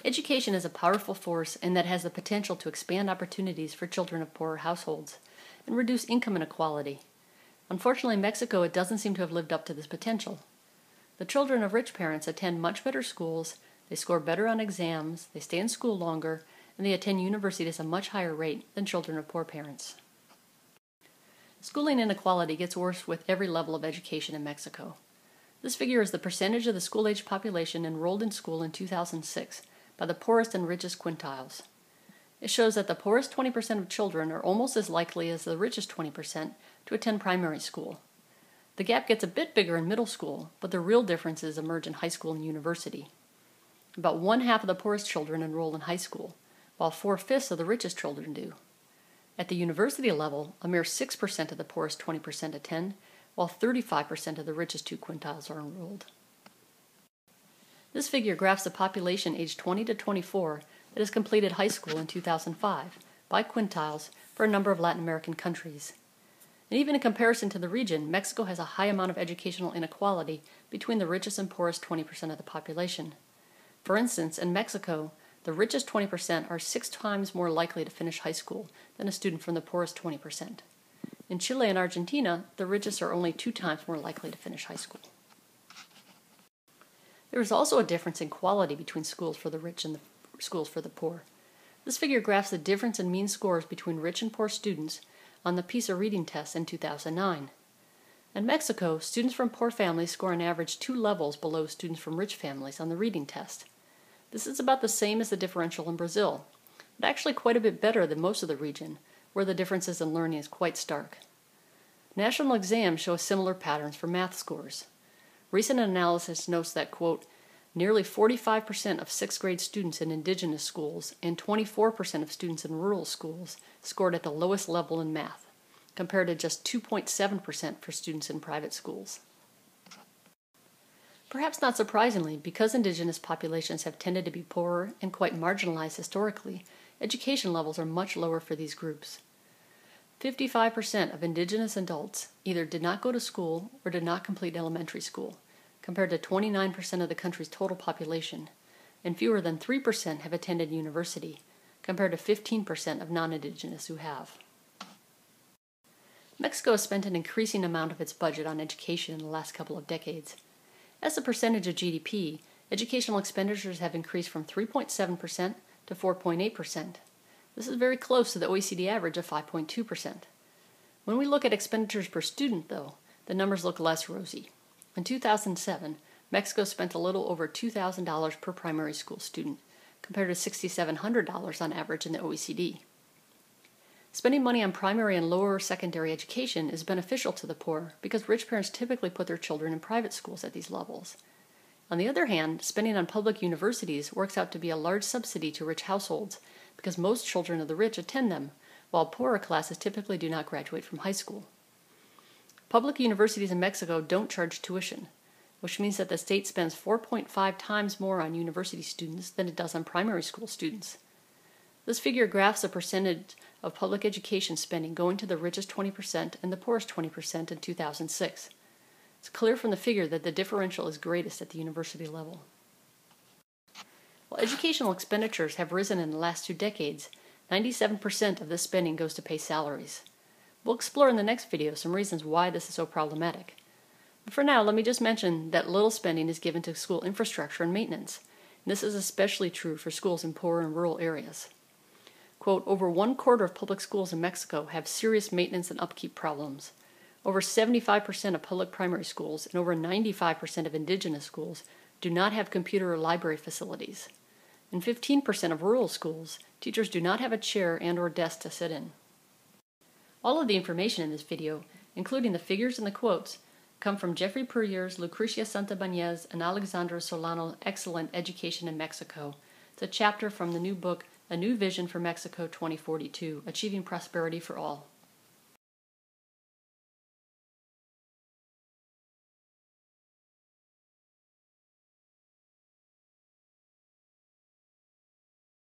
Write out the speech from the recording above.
Education is a powerful force and that has the potential to expand opportunities for children of poorer households and reduce income inequality. Unfortunately, in Mexico, it doesn't seem to have lived up to this potential. The children of rich parents attend much better schools, they score better on exams, they stay in school longer, and they attend university at a much higher rate than children of poor parents. Schooling inequality gets worse with every level of education in Mexico. This figure is the percentage of the school-age population enrolled in school in 2006 by the poorest and richest quintiles. It shows that the poorest 20% of children are almost as likely as the richest 20% to attend primary school. The gap gets a bit bigger in middle school, but the real differences emerge in high school and university. About 1/2 of the poorest children enroll in high school, while 4/5 of the richest children do. At the university level, a mere 6% of the poorest 20% attend, while 35% of the richest 2 quintiles are enrolled. This figure graphs the population aged 20 to 24 that has completed high school in 2005 by quintiles for a number of Latin American countries. And even in comparison to the region, Mexico has a high amount of educational inequality between the richest and poorest 20% of the population. For instance, in Mexico, the richest 20% are 6 times more likely to finish high school than a student from the poorest 20%. In Chile and Argentina, the richest are only 2 times more likely to finish high school. There is also a difference in quality between schools for the rich and the schools for the poor. This figure graphs the difference in mean scores between rich and poor students on the PISA reading test in 2009. In Mexico, students from poor families score on average 2 levels below students from rich families on the reading test. This is about the same as the differential in Brazil, but actually quite a bit better than most of the region, where the differences in learning is quite stark. National exams show similar patterns for math scores. Recent analysis notes that, quote, nearly 45% of 6th grade students in indigenous schools and 24% of students in rural schools scored at the lowest level in math, compared to just 2.7% for students in private schools. Perhaps not surprisingly, because indigenous populations have tended to be poorer and quite marginalized historically, education levels are much lower for these groups. 55% of indigenous adults either did not go to school or did not complete elementary school, compared to 29% of the country's total population, and fewer than 3% have attended university, compared to 15% of non-indigenous who have. Mexico has spent an increasing amount of its budget on education in the last couple of decades. As a percentage of GDP, educational expenditures have increased from 3.7% to 4.8%. This is very close to the OECD average of 5.2%. When we look at expenditures per student, though, the numbers look less rosy. In 2007, Mexico spent a little over $2,000 per primary school student, compared to $6,700 on average in the OECD. Spending money on primary and lower secondary education is beneficial to the poor because rich parents typically put their children in private schools at these levels. On the other hand, spending on public universities works out to be a large subsidy to rich households because most children of the rich attend them, while poorer classes typically do not graduate from high school. Public universities in Mexico don't charge tuition, which means that the state spends 4.5 times more on university students than it does on primary school students. This figure graphs the percentage of public education spending going to the richest 20% and the poorest 20% in 2006. It's clear from the figure that the differential is greatest at the university level. While educational expenditures have risen in the last 2 decades, 97% of this spending goes to pay salaries. We'll explore in the next video some reasons why this is so problematic. But for now, let me just mention that little spending is given to school infrastructure and maintenance. And this is especially true for schools in poor and rural areas. Quote, over 1/4 of public schools in Mexico have serious maintenance and upkeep problems. Over 75% of public primary schools and over 95% of indigenous schools do not have computer or library facilities. In 15% of rural schools, teachers do not have a chair and/or desk to sit in. All of the information in this video, including the figures and the quotes, come from Jeffrey Puryear's Lucrecia Santabanez and Alexandra Solano's Excellent Education in Mexico. It's a chapter from the new book, A New Vision for Mexico 2042, Achieving Prosperity for All.